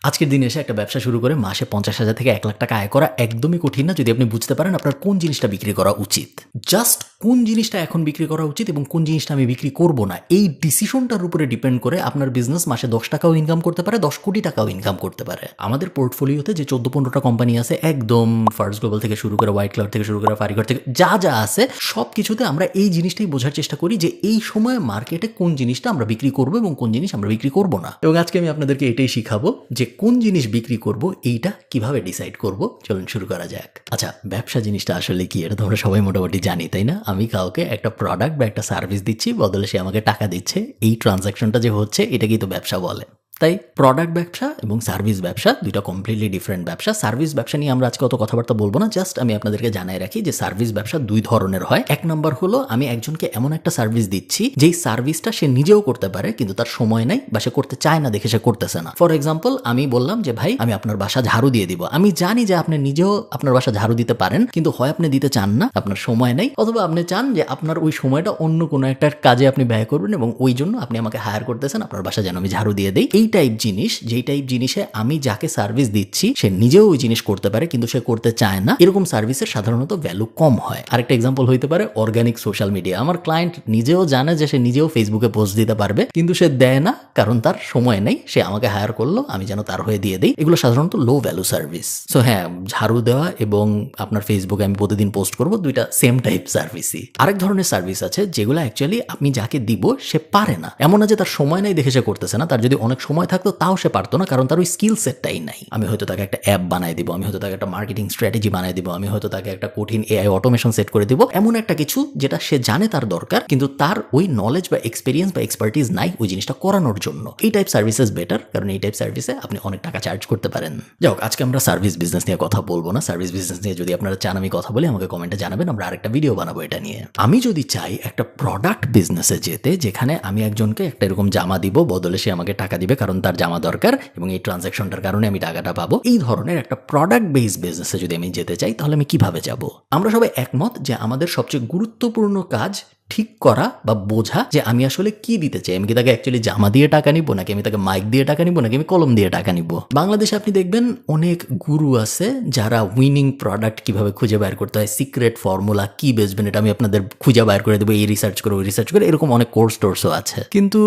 আজকের দিনে এসে একটা ব্যবসা শুরু করে মাসে 50,000 থেকে 1 লাখ টাকা আয় করা একদমই কঠিন না যদি আপনি বুঝতে পারেন আপনার কোন জিনিসটা বিক্রি করা উচিত। জাস্ট কোন জিনিসটা এখন বিক্রি করা উচিত এবং কোন জিনিসটা আমি বিক্রি করব না, এই ডিসিশনটার উপরে ডিপেন্ড করে আপনার বিজনেস মাসে 10 টাকাও ইনকাম করতে পারে, 10 কোটি টাকাও ইনকাম করতে পারে। আমাদের পোর্টফোলিওতে যে 14-15টা কোম্পানি আছে, একদম ফার্স্ট গ্লোবাল থেকে শুরু করে হোয়াইট ক্লাউড থেকে শুরু করে ফারিঘর থেকে যা যা আছে সব কিছুতে আমরা এই জিনিসটাই বোঝার চেষ্টা করি যে এই সময় মার্কেটে কোন জিনিসটা আমরা বিক্রি করব এবং কোন জিনিস আমরা বিক্রি করব না। এবং আজকে আমি আপনাদেরকে এটাই শিখাবো যে কোন জিনিস বিক্রি করব এইটা কিভাবে ডিসাইড করব। চলুন শুরু করা যাক। আচ্ছা, ব্যবসা জিনিসটা আসলে কি এটা তো আমরা সবাই মোটামুটি জানি, তাই না? আমি কাউকে একটা প্রোডাক্ট বা একটা সার্ভিস দিচ্ছি, বদলে সে আমাকে টাকা দিচ্ছে। এই ট্রানজাকশনটা যে হচ্ছে এটাকেই তো ব্যবসা বলে। তাই প্রোডাক্ট ব্যবসা এবং সার্ভিস ব্যবসা দুইটা কমপ্লিটলি ডিফারেন্ট ব্যবসা। সার্ভিস ব্যবসা নিয়ে আমরা আজকে অত কথাবার্তা বলবো না, জাস্ট আমি আপনাদেরকে জানাই রাখি যে সার্ভিস ব্যবসা দুই ধরনের হয়। এক নম্বর হলো আমি একজনকে এমন একটা সার্ভিস দিচ্ছি যেই সার্ভিসটা সে নিজেও করতে পারে কিন্তু তার সময় নাই বা সে করতে চায় না দেখে সে করতেছে না। ফর এক্সাম্পল, আমি বললাম যে ভাই আমি আপনার বাসা ঝাড়ু দিয়ে দিব। আমি জানি যে আপনি নিজেও আপনার বাসা ঝাড়ু দিতে পারেন, কিন্তু হয় আপনি দিতে চান না, আপনার সময় নাই, অথবা আপনি চান যে আপনার ওই সময়টা অন্য কোনো একটা কাজে আপনি ব্যয় করবেন এবং ওই জন্য আপনি আমাকে হায়ার করতেছেন আপনার বাসা যেন আমি ঝাড়ু দিয়ে দেই। এই টাইপ জিনিস, যেই টাইপ জিনিসে আমি যাকে সার্ভিস দিচ্ছি সে নিজেও ওই জিনিস করতে পারে কিন্তু সে করতে চায় না, এরকম সার্ভিসের সাধারণত ভ্যালু কম হয়। আরেকটা এক্সাম্পল হইতে পারে অর্গানিক সোশ্যাল মিডিয়া। আমার ক্লায়েন্ট নিজেও জানে যে সে নিজেও ফেসবুকে পোস্ট দিতে পারবে কিন্তু সে দেয় না, কারণ তার সময় নেই। সে আমাকে হায়ার করলো, আমি যেন তার হয়ে দিয়ে দিই। এগুলো সাধারণত লো ভ্যালু সার্ভিস। সো হ্যাঁ, ঝাড়ু দেওয়া এবং আপনার ফেসবুকে আমি প্রতিদিন পোস্ট করবো, দুইটা সেম টাইপ সার্ভিসই। আরেক ধরনের সার্ভিস আছে যেগুলো অ্যাকচুয়ালি আপনি যাকে দিব সে পারে না। এমন না যে তার সময় নেই দেখে সে করতেছে না, তার যদি অনেক সময় থাকতো তাও সে পারতো না, কারণ তার ওই স্কিল সেটটাই নাই। আমি হয়তো তাকে একটা অ্যাপ বানাই দিব, আমি হয়তো তাকে একটা মার্কেটিং স্ট্র্যাটেজি বানাই দিব, আমি হয়তো তাকে একটা কঠিন এআই অটোমেশন সেট করে দিব, এমন একটা কিছু যেটা সে জানে তার দরকার কিন্তু তার ওই নলেজ বা এক্সপিরিয়েন্স বা এক্সপার্টিস নাই ওই জিনিসটা করানোর জন্য। এই টাইপ সার্ভিসেস বেটার, কারণ এই টাইপ সার্ভিসে আপনি অনেক টাকা চার্জ করতে পারেন। যাক, আজকে আমরা সার্ভিস বিজনেস নিয়ে কথা বলবো না। সার্ভিস বিজনেস নিয়ে যদি আপনারা চান আমি কথা বলি, আমাকে কমেন্টে জানাবেন, আমরা আরেকটা ভিডিও বানাবো এটা নিয়ে। আমি যদি চাই একটা প্রোডাক্ট বিজনেসে যেতে, যেখানে আমি একজনকে একটা এরকম জামা দিব, বদলে সে আমাকে টাকা দিবে কারণ তার জামা দরকার এবং এই ট্রানজাকশনটার কারণে আমি টাকাটা পাবো, এই ধরনের একটা প্রোডাক্ট বেসড বিজনেসে যদি আমি যেতে চাই তাহলে আমি কিভাবে যাব? আমরা সবাই একমত যে আমাদের সবচেয়ে গুরুত্বপূর্ণ কাজ ঠিক করা বা বোঝা যে আমি আসলে কি দিতে চাই। আমি কি তাকে অ্যাকচুয়ালি জামা দিয়ে টাকা নিব, নাকি আমি তাকে মাইক দিয়ে টাকা নিব, নাকি আমি কলম দিয়ে টাকা নিব? বাংলাদেশে আপনি দেখবেন অনেক গুরু আছে যারা উইনিং প্রোডাক্ট কিভাবে খুঁজে বের করতে হয়, সিক্রেট ফর্মুলা কি বেচবেন এটা আমি আপনাদের খুঁজে বের করে দেবো, এই রিসার্চ করে ওই রিসার্চ করে, এরকম অনেক কোর্স টোর্সও আছে। কিন্তু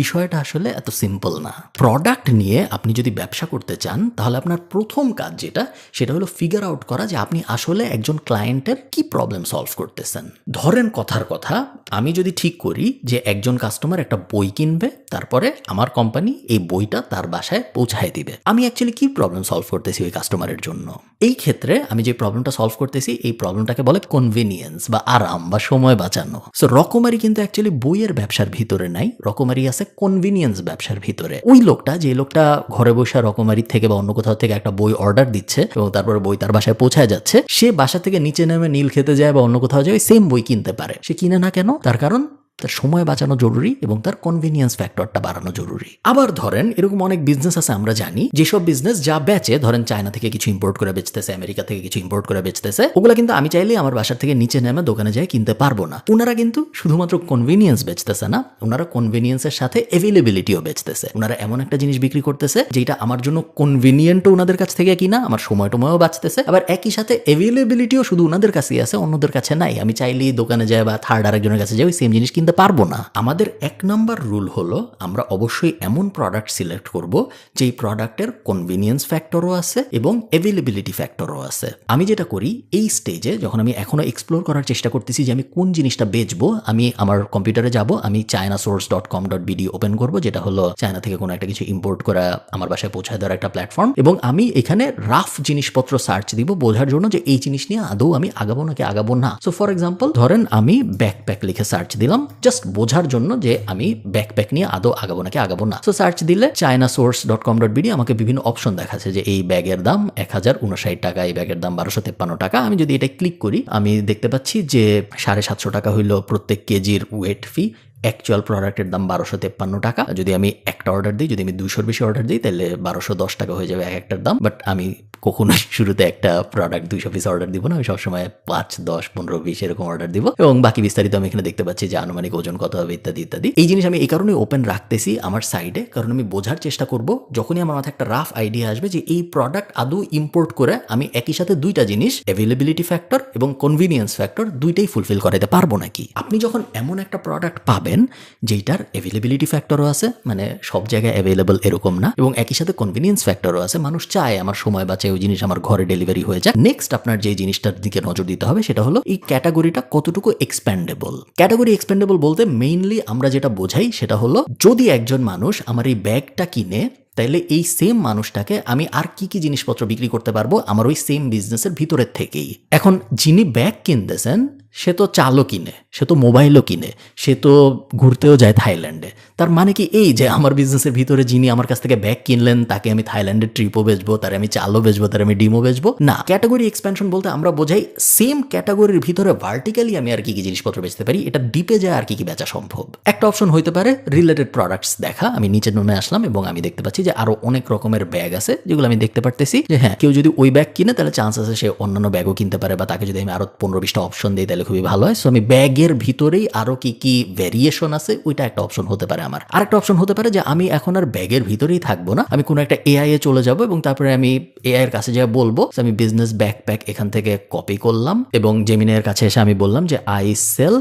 বিষয়টা আসলে এত সিম্পল না। প্রোডাক্ট নিয়ে আপনি যদি ব্যবসা করতে চান তাহলে আপনার প্রথম কাজ যেটা, সেটা হলো ফিগার আউট করা যে আপনি আসলে একজন ক্লায়েন্টের কি প্রবলেম সলভ করতেছেন। ধরেন কথার কথা, আমি যদি ঠিক করি যে একজন কাস্টমার একটা বই কিনবে, তারপরে আমার কোম্পানি এই বইটা তার বাসায় পৌঁছায় দিবে, আমি অ্যাকচুয়ালি কি প্রবলেম সলভ করতেছি ওই কাস্টমারের জন্য? এই ক্ষেত্রে আমি যে প্রবলেমটা সলভ করতেছি এই প্রবলেমটাকে বলে কনভিনিয়েন্স বা আরাম বা সময় বাঁচানো। সো রকমারি কিন্তু অ্যাকচুয়ালি বইয়ের ব্যবসার ভিতরে নাই, রকমারি আছে কনভিনিয়েন্স ব্যবসার ভিতরে। ওই লোকটা, যে লোকটা ঘরে বসে রকমারি থেকে বা অন্য কোথাও থেকে একটা বই অর্ডার দিচ্ছে এবং তারপরে বই তার বাসায় পৌঁছায় যাচ্ছে, সে বাসা থেকে নিচে নেমে নীল খেতে যায় বা অন্য কোথাও যায় সেম বই কিনতে পারে। সে কিনে না কেন? তার কারণ তার সময় বাঁচানো জরুরি এবং তার কনভিনিয়েন্স ফ্যাক্টরটা বাড়ানো জরুরি। আবার ধরেন এরকম অনেক বিজনেস আছে আমরা জানি, যেসব বিজনেস যা বেচে, ধরেন চায়না থেকে কিছু ইম্পোর্ট করে বেচতেছে, আমেরিকা থেকে কিছু ইম্পোর্ট করে বেচতেছে, ওগুলা কিন্তু আমি চাইলে আমার বাসার থেকে নিচে নেমে দোকানে যাই কিনতে পারবো না। ওনারা কিন্তু শুধুমাত্র কনভিনিয়েন্স বেচতেছে না, ওনারা কনভিনিয়েন্সের সাথে অ্যাভেলেবিলিটিও বেচতেছে। ওনারা এমন একটা জিনিস বিক্রি করতেছে যেটা আমার জন্য কনভিনিয়েন্টও ওনাদের কাছ থেকে কিনা, আমার সময়ও বাঁচতেছে, আবার একই সাথে অ্যাভেলেবিলিটিও শুধু ওনাদের কাছেই আছে, অন্যদের কাছে নাই। আমি চাইলেই দোকানে যাই বা থার্ড আরেকজনের কাছে যাই ওই সেম জিনিস কিনতে পারবো না। আমাদের এক নম্বর রুল হলো আমরা অবশ্যই এমন প্রোডাক্ট সিলেক্ট করব যেই প্রোডাক্টের কনভিনিয়েন্স ফ্যাক্টরও আছে এবং অ্যাভেলেবিলিটি ফ্যাক্টরও আছে। আমি যেটা করি এই স্টেজে, যখন আমি এখনো এক্সপ্লোর করার চেষ্টা করতেছি যে আমি কোন জিনিসটা বেচবো, আমি আমার কম্পিউটারে যাব, আমি chinasource.com.bd ওপেন করব, যেটা হলো চায়না থেকে কোনো একটা কিছু ইম্পোর্ট করা আমার বাসায় পৌঁছায় দেওয়ার একটা প্ল্যাটফর্ম, এবং আমি এখানে রাফ জিনিসপত্র সার্চ দিব বোঝার জন্য যে এই জিনিস নিয়ে আদৌ আমি আগাবো নাকি আগাবো না। সো ফর এক্সাম্পল ধরেন আমি ব্যাকপ্যাক লিখে সার্চ দিলাম জাস্ট বোঝার জন্য যে আমি ব্যাকপ্যাক নিয়ে আদৌ আগাবো নাকি আগাবো না। সো সার্চ দিলে chinasource.com.bd আমাকে বিভিন্ন অপশন দেখাচ্ছে যে এই ব্যাগের দাম 1059 টাকা, এই ব্যাগের দাম 1253 টাকা। আমি যদি এটা ক্লিক করি আমি দেখতে পাচ্ছি যে 750 টাকা হইল প্রত্যেক কেজির ওয়েট ফি, অ্যাকচুয়াল প্রোডাক্টের দাম 1253 টাকা। যদি আমি একটা অর্ডার দিই, যদি আমি 200-র বেশি অর্ডার দিই তাহলে 1210 টাকা হয়ে যাবে এক একটার দাম, বাট আমি কখনোই শুরুতে একটা প্রোডাক্ট 200 পিস অর্ডার দিব না, আমি সবসময় 5, 10, 15, 20 এরকম অর্ডার দিব, এবং বাকি বিস্তারিত আমি এখানে দেখতে পাচ্ছি যে আনুমানিক ওজন কত হবে ইত্যাদি ইত্যাদি। এই জিনিস আমি এই কারণে ওপেন রাখতেছি আমার সাইডে, কারণ আমি বোঝার চেষ্টা করব যখনই আমার মাথায় একটা রাফ আইডিয়া আসবে যে এই প্রোডাক্ট আদৌ ইম্পোর্ট করে আমি একই সাথে দুইটা জিনিস, অ্যাভেলেবিলিটি ফ্যাক্টর এবং কনভিনিয়েন্স ফ্যাক্টর, দুইটাই ফুলফিল করাতে পারবো নাকি। আপনি যখন এমন একটা প্রোডাক্ট পাবেন যেটার অ্যাভেলেবিলিটি ফ্যাক্টরও আছে, মানে সব জায়গায় অ্যাভেলেবল এরকম না, এবং একই সাথে কনভিনিয়েন্স ফ্যাক্টরও আছে, মানুষ চায় আমার সময় বাঁচে ওই জিনিস আমার ঘরে ডেলিভারি হয়ে যায়। নেক্সট আপনার যে জিনিসটার দিকে নজর দিতে হবে সেটা হলো এই ক্যাটাগরিটা কতটুকু এক্সপ্যান্ডেবল। ক্যাটাগরি এক্সপ্যান্ডেবল বলতে মেইনলি আমরা যেটা বোঝাই সেটা হলো যদি একজন মানুষ আমার এই ব্যাগটা কিনে, তাইলে এই সেম মানুষটাকে আমি আর কি কি জিনিসপত্র বিক্রি করতে পারবো আমার ওই সেম বিজনেসের ভিতরের থেকেই। এখন যিনি ব্যাগ কিনতেছেন সে তো চালও কিনে, সে তো মোবাইলও কিনে, সে তো ঘুরতেও যায় থাইল্যান্ডে। তার মানে কি এই যে আমার বিজনেসের ভিতরে যিনি আমার কাছ থেকে ব্যাগ কিনলেন তাকে আমি থাইল্যান্ডের ট্রিপও বেচবো, তার আমি চালও বেচবো, তার আমি ডিমও বেচবো? না, ক্যাটাগরি এক্সপ্যানশন বলতে আমরা বোঝাই সেম ক্যাটাগরির ভিতরে ভার্টিক্যালি আমি আর কি কি জিনিসপত্র বেচতে পারি, এটা ডিপে যায় আর কি কি বেচা সম্ভব। একটা অপশন হইতে পারে রিলেটেড প্রোডাক্টস দেখা। আমি নিচে নেমে আসলাম এবং আমি দেখতে পাচ্ছি যে আরো অনেক রকমের ব্যাগ আছে যেগুলো আমি দেখতে পারতেছি যে হ্যাঁ, কেউ যদি ওই ব্যাগ কিনে তাহলে চান্স আছে সে অন্যান্য ব্যাগও কিনতে পারে, বা তাকে যদি আমি আরো 15-20টা অপশন দিই তাহলে খুবই ভালো হয়। সো আমি ব্যাগের ভিতরেই আরো কি কি ভেরিয়েশন আছে ওইটা একটা অপশন হতে পারে আমার। আরেকটা অপশন হতে পারে যে আমি এখন আর ব্যাগের ভিতরেই থাকবো না, আমি কোনো একটা এআই এ চলে যাব এবং তারপরে আমি এআই এর কাছে যা বলবো আমি বিজনেস ব্যাকপ্যাক এখান থেকে কপি করলাম, এবং জেমিনের কাছে এসে আমি বললাম যে I sell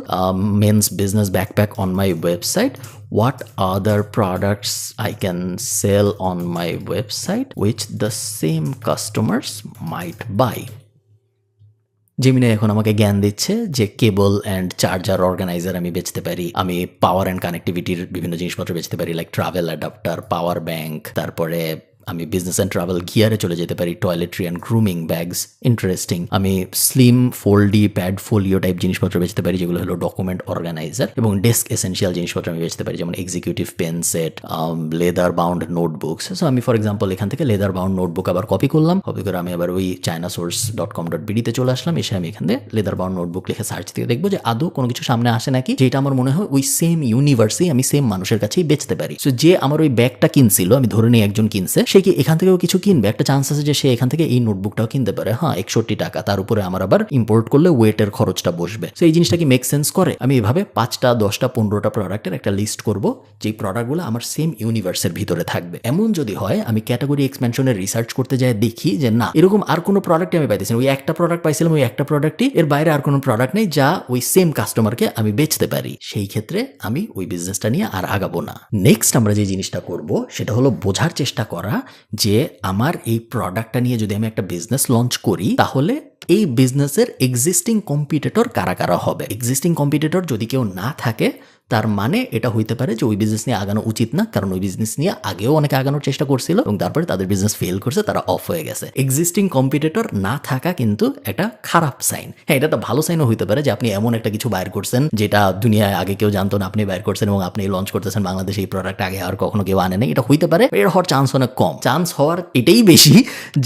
men's business backpack on my website, what other products I can sell on my website which the same customers might buy. Gemini এখন আমাকে জ্ঞান দিচ্ছে যে কেবল অ্যান্ড চার্জার অর্গানাইজার আমি বেচতে পারি, আমি পাওয়ার অ্যান্ড কানেক্টিভিটির বিভিন্ন জিনিসপত্র বেচতে পারি, like travel adapter, power bank, তারপরে আমি বিজনেস অ্যান্ড ট্রাভেল গিয়ারে চলে যেতে পারি, toiletry and grooming bags, interesting. আমি slim foldy pad folio type জিনিসপত্র বেচতে পারি যেগুলো হলো ডকুমেন্ট অর্গানাইজার, এবং ডেস্ক এসেন্সিয়াল জিনিসপত্র আমি বেচতে পারি যেমন executive pen set, leather bound notebooks. So আমি ফর এক্সাম্পল এখান থেকে লেদার বাউন্ড নোটবুক আবার কপি করলাম, কপি করে আমি আবার ওই chinasource.com.bd তে চলে আসলাম, এসে আমি এখান থেকে লেদার বাউন্ড নোটবুক লিখে সার্চ দিয়ে দেখবো যে আদৌ কোনো কিছু সামনে আসে নাকি যেটা আমার মনে হয় ওই সেম ইউনিভার্সেই আমি সেম মানুষের কাছেই বেচতে পারি। সো যে আমার ওই ব্যাগটা কিনছিল, আমি ধরে নিই একজন কিনছে, সে কি এখান থেকেও কিছু কিনবে, একটা চান্স আছে যে সে এখান থেকে এই নোটবুকটাও কিনতে পারে, হ্যাঁ 61 টাকা, তার উপরে আমার আবার ইম্পোর্ট করলে ওয়েটের খরচটা বসবে। সো এই জিনিসটা কি মেক সেন্স করে? আমি এভাবে 5টা 10টা 15টা প্রোডাক্টের একটা লিস্ট করব যেই প্রোডাক্টগুলো আমার সেম ইউনিভার্সের ভিতরে থাকবে। এমন যদি হয় আমি ক্যাটাগরি এক্সপেনশনের রিসার্চ করতে যাই, দেখি যে না এরকম আর কোনো প্রোডাক্ট আমি পাইতেছি না, ওই একটা প্রোডাক্ট পাইছিলাম, ওই একটা প্রোডাক্টই, এর বাইরে আর কোনো প্রোডাক্ট নেই যা ওই সেম কাস্টমারকে আমি বেচতে পারি, সেই ক্ষেত্রে আমি ওই বিজনেসটা নিয়ে আর আগাবো না। নেক্সট আমরা যে জিনিসটা করব সেটা হলো বোঝার চেষ্টা করা যে আমার এই প্রোডাক্টটা নিয়ে যদি আমি একটা বিজনেস লঞ্চ করি তাহলে এই বিজনেসের এক্সিস্টিং কম্পিটিটর কারা কারা হবে। এক্সিস্টিং কম্পিটিটর যদি কেউ না থাকে তার মানে এটা হইতে পারে যে ওই বিজনেস নিয়ে আগানো উচিত না, কারণ ওই বিজনেস নিয়ে আগেও অনেকে আগানোর চেষ্টা করছিল এবং তারপরে তাদের বিজনেস ফেল করছে, তারা অফ হয়ে গেছে। এক্সিস্টিং কম্পিটিটর না থাকা কিন্তু একটা খারাপ সাইন। হ্যাঁ, এটা একটা ভালো সাইনও হইতে পারে যে আপনি এমন একটা কিছু বাইর করছেন যেটা দুনিয়ায় আগে কেউ জানতো না, আপনি বাইর করছেন এবং আপনি লঞ্চ করতেছেন বাংলাদেশে, এই প্রোডাক্ট আগে আর কখনো কেউ আনে নাই, এটা হইতে পারে। এর হওয়ার চান্স অনেক কম। চান্স হওয়ার এটাই বেশি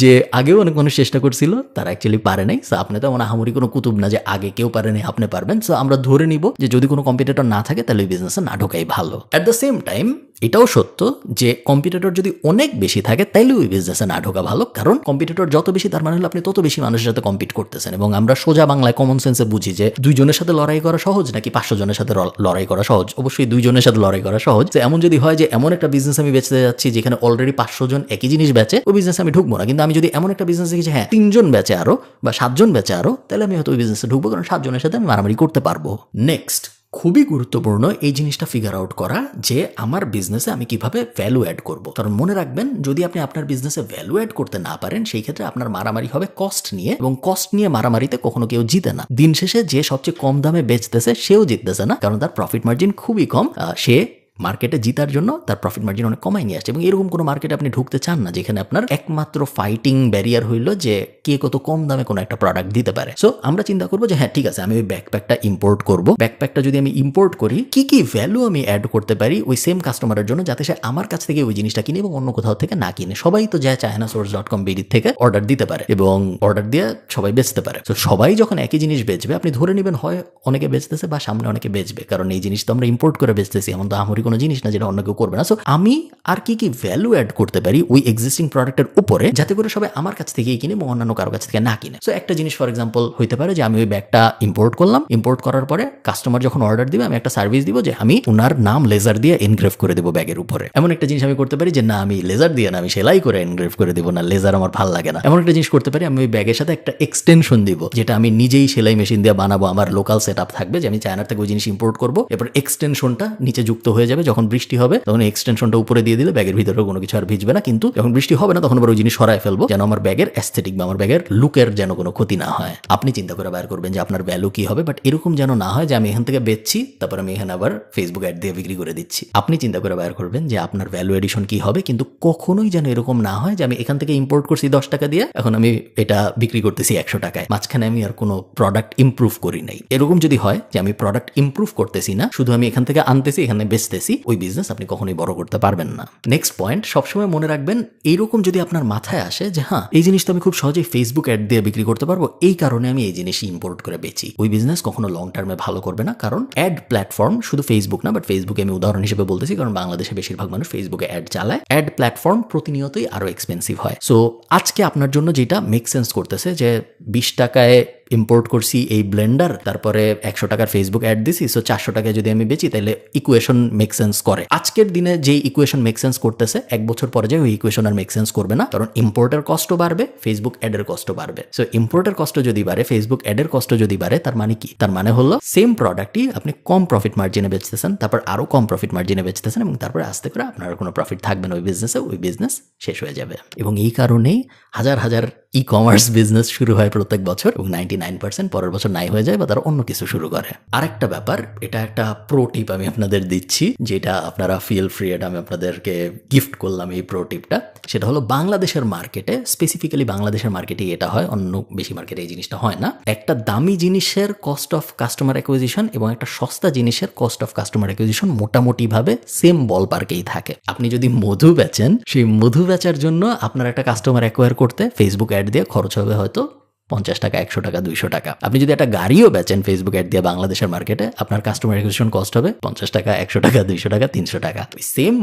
যে আগেও অনেক মানুষ চেষ্টা করছিল, তারা অ্যাকচুয়ালি পারে নাই। সো আপনি তো মনে হামুরি কোনো কুতুব না যে আগে কেউ পারে নাই আপনি পারবেন। সো আমরা ধরে নিব যে যদি কোনো কম্পিটিটর না থাকে তাহলে ওই বিজনেসে না ঢোকাই ভালো। অ্যাট দ্য সেম টাইম এটাও সত্য যে কম্পিটিটর যদি অনেক বেশি থাকে তাইলে ওই বিজনেসে না ঢোকা ভালো, কারণ কম্পিটিটর যত বেশি তার মানে হলো আপনি তত বেশি মানুষের সাথে কম্পিট করতেছেন। এবং আমরা সোজা বাংলায় কমন সেন্সে বুঝি যে 2 জনের সাথে লড়াই করা সহজ নাকি 500 জনের সাথে লড়াই করা সহজ। অবশ্যই 2 জনের সাথে লড়াই করা সহজ। তো এমন যদি হয় যে এমন একটা বিজনেস আমি বেচতে যাচ্ছি যেখানে অলরেডি 500 জন একই জিনিস বেচে, ওই বিজনেসে আমি ঢুকবো না। কিন্তু আমি যদি এমন একটা বিজনেস দেখি যে হ্যাঁ 3 জন বেচে আরো বা 7 জন বেচে আরো, তাহলে আমি হয়তো ওই বিজনেসে ঢুকবো, কারণ 7 জনের সাথে আমি মারামারি করতে পারবো। নেক্সট, খুবই গুরুত্বপূর্ণ এই জিনিসটা ফিগার আউট করা যে আমার বিজনেসে আমি কিভাবে ভ্যালু অ্যাড করব। কারণ মনে রাখবেন, যদি আপনি আপনার বিজনেসে ভ্যালু অ্যাড করতে না পারেন সেই ক্ষেত্রে আপনার মারামারি হবে কস্ট নিয়ে, এবং কস্ট নিয়ে মারামারিতে কখনো কেউ জিতে না। দিন শেষে যে সবচেয়ে কম দামে বেচতেছে সেও জিততেছে না, কারণ তার প্রফিট মার্জিন খুবই কম। সে মার্কেটে জিতার জন্য তার প্রফিট মার্জিন অনেক কমাই নিয়ে আসছে। এবং এরকম কোনো মার্কেটে আপনি ঢুকতে চান না যেখানে আপনার একমাত্র ফাইটিং ব্যারিয়ার হইল যে কে কত কম দামে কোনো একটা প্রোডাক্ট দিতে পারে। সো আমরা চিন্তা করবো যে হ্যাঁ ঠিক আছে, আমি ওই ব্যাকপ্যাকটা ইম্পোর্ট করবো। ব্যাকপ্যাকটা যদি আমি ইম্পোর্ট করি, কি কি ভ্যালু আমি অ্যাড করতে পারি ওই সেম কাস্টমারের জন্য, যাতে সে আমার কাছ থেকে ওই জিনিসটা কিনে এবং অন্য কোথাও থেকে না কিনে। সবাই তো যায় chinasource.com.bd থেকে অর্ডার দিতে পারে এবং অর্ডার দিয়ে সবাই বেচতে পারে। তো সবাই যখন একই জিনিস বেচবে, আপনি ধরে নেবেন হয় অনেকে বেচতেছে বা সামনে অনেকে বেচবে, কারণ এই জিনিস তো আমরা ইম্পোর্ট করে বেচতেছি, এমন তো আমরি কোনো জিনিস না যেটা অন্য কেউ করবে না। সো আমি আর কি ভ্যালু অ্যাড করতে পারি ওই এক্সিস্টিং প্রোডাক্টের উপরে, যাতে করে সবাই আমার কাছ থেকেই কিনে এবং অন্যান্য কারো কাছ থেকে না কিনে। সো একটা জিনিস ফর এক্সাম্পল হইতে পারে যে আমি ওই ব্যাগটা ইম্পোর্ট করলাম, ইম্পোর্ট করার পরে কাস্টমার যখন অর্ডার দিবে আমি একটা সার্ভিস দিব যে আমি ওনার নাম লেজার দিয়ে এনগ্রেভ করে দেবো ব্যাগের উপরে। এমন একটা জিনিস আমি করতে পারি যে না আমি লেজার দিয়ে না, আমি সেলাই করে এনগ্রেভ করে দেবো, না লেজার আমার ভালো লাগে না। এমন একটা জিনিস করতে পারি আমি ওই ব্যাগের সাথে একটা এক্সটেনশন দিব যেটা আমি নিজেই সেলাই মেশিন দিয়ে বানাবো, আমার লোকাল সেট আপ থাকবে যে আমি চায়নার থেকে ওই জিনিস ইম্পোর্ট করবো, এরপর এক্সটেনশনটা নিচে যুক্ত হয়ে যাবে। যখন বৃষ্টি হবে তখন এক্সটেনশনটা উপরে দিয়ে দিলে ব্যাগের ভিতরে কোনো কিছু আর ভিজবে না, কিন্তু যখন বৃষ্টি হবে না তখন আবার ওই জিনিস সরায় ফেলবো যেন আমার ব্যাগের অ্যাস্থেটিক বা আমার ব্যাগের লুকের যেন কোনো ক্ষতি না হয়। আপনি চিন্তা করে বের করবেন যে আপনার ভ্যালু কি হবে, বাট এরকম যেন না হয় যে আমি এখান থেকে বেচছি তারপর আমি এখানে আবার ফেসবুক অ্যাড দিয়ে বিক্রি করে দিচ্ছি। আপনি চিন্তা করে বের করবেন যে আপনার ভ্যালু এডিশন কি হবে, কিন্তু কখনোই যেন এরকম না হয় যে আমি এখান থেকে ইম্পোর্ট করছি 10 টাকা দিয়ে, এখন আমি এটা বিক্রি করতেছি 100 টাকায়, মাঝখানে আমি আর কোনো প্রোডাক্ট ইমপ্রুভ করি নাই। এরকম যদি হয় যে আমি প্রোডাক্ট ইমপ্রুভ করতেছি না, শুধু আমি এখান থেকে আনতেছি এখানে বেচতেছি, ওই বিজনেস আপনি কখনোই বড় করতে পারবেন না। নেক্সট পয়েন্ট, সবসময় মনে রাখবেন এইরকম যদি আপনার মাথায় আসে যে হ্যাঁ এই জিনিসটা আমি খুব সহজেই ফেসবুক অ্যাড দিয়ে বিক্রি করতে পারবো, এই কারণে আমি এই জিনিস ইম্পোর্ট করে বেচি, ওই বিজনেস কখনো লং টার্মে ভালো করবে না। কারণ অ্যাড প্ল্যাটফর্ম শুধু ফেসবুক না, বাট ফেসবুকে আমি উদাহরণ হিসেবে বলতেছি কারণ বাংলাদেশে বেশিরভাগ মানুষ ফেসবুকে অ্যাড চালায়। অ্যাড প্ল্যাটফর্ম প্রতিনিয়তই আরো এক্সপেন্সিভ হয়। সো আজকে আপনার জন্য যেটা মেক সেন্স করতেছে যে 20 টাকায় ইম্পোর্ট করছি এই ব্লেন্ডার, তারপরে 100 টাকার ফেসবুক অ্যাড দিছি, সো 400 টাকায় যদি আমি বেচি তাহলে ইকুয়েশন মেক সেন্স করে। আজকের দিনে যে ইকুয়েশন মেক সেন্স করতেছে 1 বছর পরে যে ওই ইকুয়েশন আর মেক সেন্স করবে না, কারণ ইম্পোর্টের কস্টও বাড়বে, ফেসবুক অ্যাডের কস্টও বাড়বে। সো ইম্পোর্টের কষ্ট যদি বাড়ে, ফেসবুক অ্যাডের কষ্ট যদি বাড়ে, তার মানে কি? তার মানে হলো সেম প্রোডাক্টই আপনি কম প্রফিট মার্জিনে বেচতেছেন, তারপর আরো কম প্রফিট মার্জিনে বেচতেছেন, এবং তারপরে আস্তে করে আপনার কোনো প্রফিট থাকবে না ওই বিজনেসে, ওই বিজনেস শেষ হয়ে যাবে। এবং এই কারণেই হাজার হাজার ই কমার্স বিজনেস শুরু হয় প্রত্যেক বছর, এবং 99% পরের বছর নাই হয়ে যায় বা তারা অন্য কিছু শুরু করে। আরেকটা ব্যাপার, এটা একটা প্রো টিপ আমি আপনাদের দিচ্ছি, যেটা আপনারা ফিল ফ্রি, এটা আমি আপনাদেরকে গিফট করলাম এই প্রো টিপটা। সেটা হলো বাংলাদেশের মার্কেটে, স্পেসিফিক্যালি বাংলাদেশের মার্কেটে এটা হয়, অন্য বেশি মার্কেটে এই জিনিসটা হয় না। একটা দামি জিনিসের কস্ট অফ কাস্টমার অ্যাকুইজিশন এবং একটা সস্তা জিনিসের কস্ট অফ কাস্টমার অ্যাকুইজিশন মোটামুটি ভাবে সেম বল পার্কেই থাকে। আপনি যদি মধু বেচেন, সেই মধু বেচার জন্য আপনার একটা কাস্টমার অ্যাকোয়ার করতে ফেসবুক অ্যাড দিয়ে খরচ হবে হয়তো 50 টাকা, 100 টাকা, 200 টাকা। আপনি যদি একটা গাড়িও বেচেন ফেসবুক অ্যাড দিয়ে বাংলাদেশের মার্কেটে, আপনার কাস্টমার অ্যাকুইজিশন কস্ট হবে 50 টাকা, 100 টাকা, 200 টাকা, 300 টাকা। সেম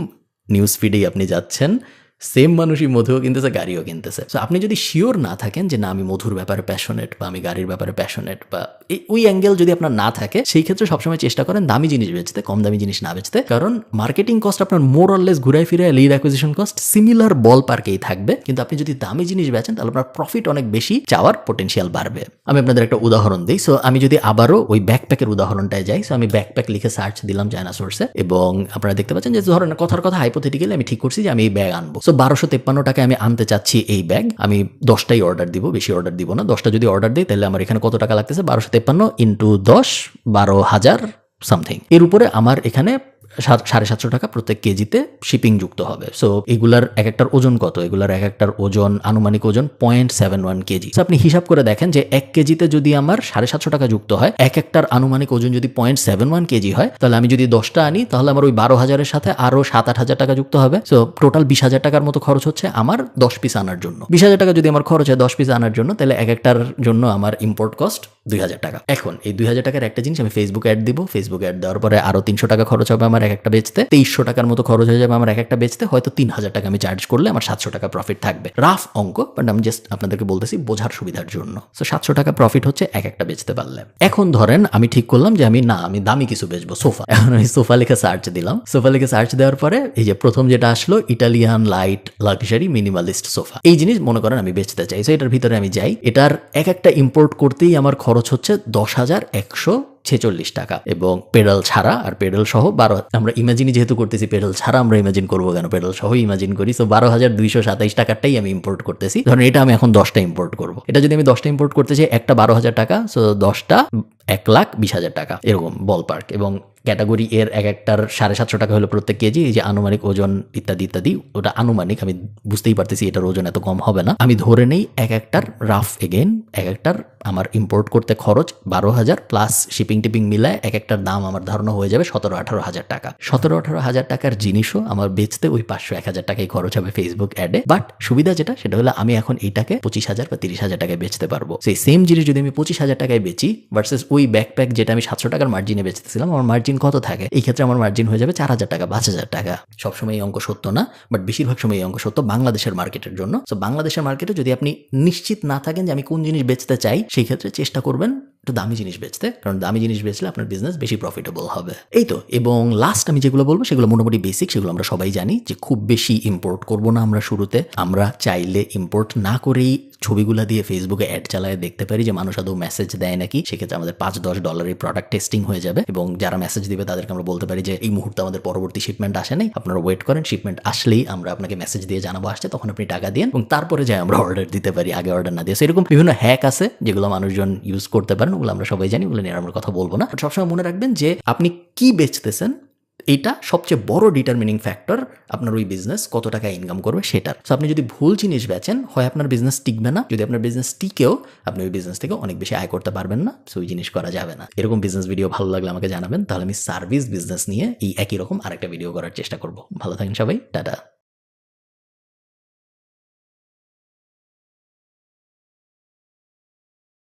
নিউজ ফিডেই আপনি যাচ্ছেন, সেম মানুষই মধুও কিনতেছে, গাড়িও কিনতেছে। সো আপনি যদি শিওর না থাকেন যে না আমি মধুর ব্যাপারে প্যাশনেট বা আমি গাড়ির ব্যাপারে প্যাশনেট, বা ওই অ্যাঙ্গেল যদি আপনার না থাকে, সেই ক্ষেত্রে সবসময় চেষ্টা করেন দামি জিনিস বেচতে, কম দামি জিনিস না বেচতে। কারণ মার্কেটিং কস্ট আপনার মোর অরলেস ঘুরাই ফিরে লিড অ্যাকুইজিশন কস্ট সিমিলার বল পার্কেই থাকবে, কিন্তু আপনি যদি দামি জিনিস বেচেন তাহলে আপনার প্রফিট অনেক বেশি, চাওয়ার পোটেনশিয়াল বাড়বে। আমি আপনাদের একটা উদাহরণ দিই। সো আমি যদি আবারও ওই ব্যাকপ্যাকের উদাহরণটায় যাই, সো আমি ব্যাকপ্যাক লিখে সার্চ দিলাম চায়না সোর্সে, এবং আপনারা দেখতে পাচ্ছেন যে ধরেন কথার কথা হাইপোথেটিক্যালি আমি ঠিক করছি যে আমি এই ব্যাগ আনবো। সো 1253 টাকায় আমি আনতে চাচ্ছি এই ব্যাগ, আমি 10টাই অর্ডার দিব, বেশি অর্ডার দিব না। 10টা যদি অর্ডার দিই তাহলে আমার এখানে কত টাকা লাগতেছে? 1253 ইন্টু 10, 12,000 সামথিং। এর উপরে আমার এখানে 750 টাকা প্রত্যেক কেজিতে শিপিং যুক্ত হবে। সো এগুলার এক একটার ওজন কত? এগুলার এক একটার ওজন, আনুমানিক ওজন 0.71 কেজি। আপনি হিসাব করে দেখেন যে 1 কেজিতে যদি আমার 750 টাকা যুক্ত হয়, এক একটার আনুমানিক ওজন যদি 0.71 কেজি হয়, তাহলে আমি যদি 10টা আনি তাহলে আমার ওই 12,000-এর সাথে আরো 7-8 টাকা যুক্ত হবে। সো টোটাল 20,000 টাকার মতো খরচ হচ্ছে আমার 10 পিস আনার জন্য। 20,000 টাকা যদি আমার খরচ হয় 10 পিস আনার জন্য, তাহলে এক একটার জন্য আমার ইম্পোর্ট কস্ট 2,000 টাকা। এখন এই 2,000 টাকার একটা জিনিস আমি ফেসবুক অ্যাড দিব, ফেসবুক অ্যাড দেওয়ার পরে আরো 300 টাকা খরচ হবে আমার এক একটা বেচতে, 2300 টাকার মতো খরচ হয়ে যাবে আমার এক একটা বেচতে। হয়তো 3,000 টাকা আমি চার্জ করলে আমার 700 টাকা প্রফিট থাকবে। রাফ অঙ্ক, বাট আমি জাস্ট আপনাদেরকে বলতেছি বোঝার সুবিধার জন্য। সো 700 টাকা প্রফিট হচ্ছে এক একটা বেচতে পারলে। এখন ধরেন আমি ঠিক করলাম যে আমি দামি কিছু বেচবো, সোফা। এখন আমি সোফা লিখে সার্চ দিলাম। সোফা লিখে সার্চ দেওয়ার পরে এই যে প্রথম যেটা আসলো, Italian light luxury minimalist sofa, এই জিনিস মনে করেন আমি বেচতে চাই। সো এটার ভিতরে আমি যাই, এটার এক একটা ইম্পোর্ট করতেই আমার খরচ হচ্ছে 10,146 টাকা, এবং পেডাল ছাড়া আর পেডাল সহ 12, আমরা ইমাজিনি যেহেতু করতেছি, পেডাল ছাড়া আমরা ইমাজিন করবো কেন, পেডাল সহ ইমাজিন করি। সো 12,227 টাকারটাই আমি ইম্পোর্ট করতেছি। ধরেন এটা আমি এখন 10টা ইম্পোর্ট করবো। এটা যদি আমি 10টা ইম্পোর্ট করতে চাই, একটা 12,000 টাকা, সো 10টা 1,20,000 টাকা, এরকম বল পার্ক। এবং ক্যাটাগরি এর এক একটার 750 টাকা হলো প্রত্যেক কেজি। এই যে আনুমানিক ওজন ইত্যাদি ইত্যাদি, ওটা আনুমানিক, আমি বুঝতেই পারতেছি এটার ওজন এত কম হবে না। আমি ধরে নেই এক একটার রাফ এগেন, এক একটার আমার ইম্পোর্ট করতে খরচ 12,000 প্লাস শিপিং টিপিং মিলায় এক একটার দাম আমার ধারণা হয়ে যাবে 17-18 টাকা। 17-18 টাকার জিনিসও আমার বেচতে ওই 500-1,000 টাকাই খরচ হবে ফেসবুক অ্যাডে। বাট সুবিধা যেটা, সেটা হলো আমি এখন এইটাকে 25,000 বা 30,000 টাকায় বেচতে পারবো। সেই সেম জিনিস যদি আমি 25,000 টাকায় বেচি ভার্সেস ওই ব্যাকপ্যাক যেটা আমি 700 টাকার মার্জিনে বেচতেছিলাম, আমার মার্জিন মার্জিন কত থাকে? এই ক্ষেত্রে আমার মার্জিন হয়ে যাবে 4,000 টাকা, 5,000 টাকা। সবসময় এই অঙ্ক সত্য না, বাট বেশিরভাগ সময় এই অঙ্ক সত্য বাংলাদেশের মার্কেটের জন্য। সো বাংলাদেশের মার্কেটে যদি আপনি নিশ্চিত না থাকেন যে আমি কোন জিনিস বেচতে চাই, সেই ক্ষেত্রে চেষ্টা করবেন একটু দামি জিনিস বেচতে, কারণ দামি জিনিস বেচলে আপনার বিজনেস বেশি প্রফিটেবল হবে। এই তো। এবং লাস্ট আমি যেগুলো বলবো সেগুলো মোটামুটি বেসিক, সেগুলো আমরা সবাই জানি যে খুব বেশি ইম্পোর্ট করব না আমরা শুরুতে। আমরা চাইলে ইম্পোর্ট না করেই ছবিগুলো দিয়ে ফেসবুকে অ্যাড চালায় দেখতে পারি যে মানুষ আদৌ মেসেজ দেয় নাকি। সেক্ষেত্রে আমাদের $5-10 প্রোডাক্ট টেস্টিং হয়ে যাবে, এবং যারা মেসেজ দিবে তাদেরকে আমরা বলতে পারি যে এই মুহূর্তে আমাদের পরবর্তী শিপমেন্ট আসে নাই, আপনারা ওয়েট করেন, শিপমেন্ট আসলেই আমরা আপনাকে মেসেজ দিয়ে জানাবো আসছে, তখন আপনি টাকা দিন, এবং তারপরে যাই আমরা অর্ডার দিতে পারি, আগে অর্ডার না দিয়ে। এরকম বিভিন্ন হ্যাক আছে যেগুলো মানুষজন ইউজ করতে পারেন, ওগুলো আমরা সবাই জানি, ওগুলো নিয়ে আমরা কথা বলবো না। সবসময় মনে রাখবেন যে আপনি কি বেচতেছেন এটা সবচেয়ে বড় ডিটারমিনিং ফ্যাক্টর আপনার ওই বিজনেস কত টাকা ইনকাম করবে সেটার। সো আপনি যদি ভুল জিনিস বেচেন, হয় আপনার বিজনেস টিকবে না, যদি আপনার বিজনেস টিকেও আপনি ওই বিজনেস থেকে অনেক বেশি আয় করতে পারবেন না, সো ওই জিনিস করা যাবে না। এরকম বিজনেস ভিডিও ভালো লাগলে আমাকে জানাবেন, তাহলে আমি সার্ভিস বিজনেস নিয়ে এই একই রকম আরেকটা ভিডিও করার চেষ্টা করব। ভালো থাকেন সবাই, টাটা।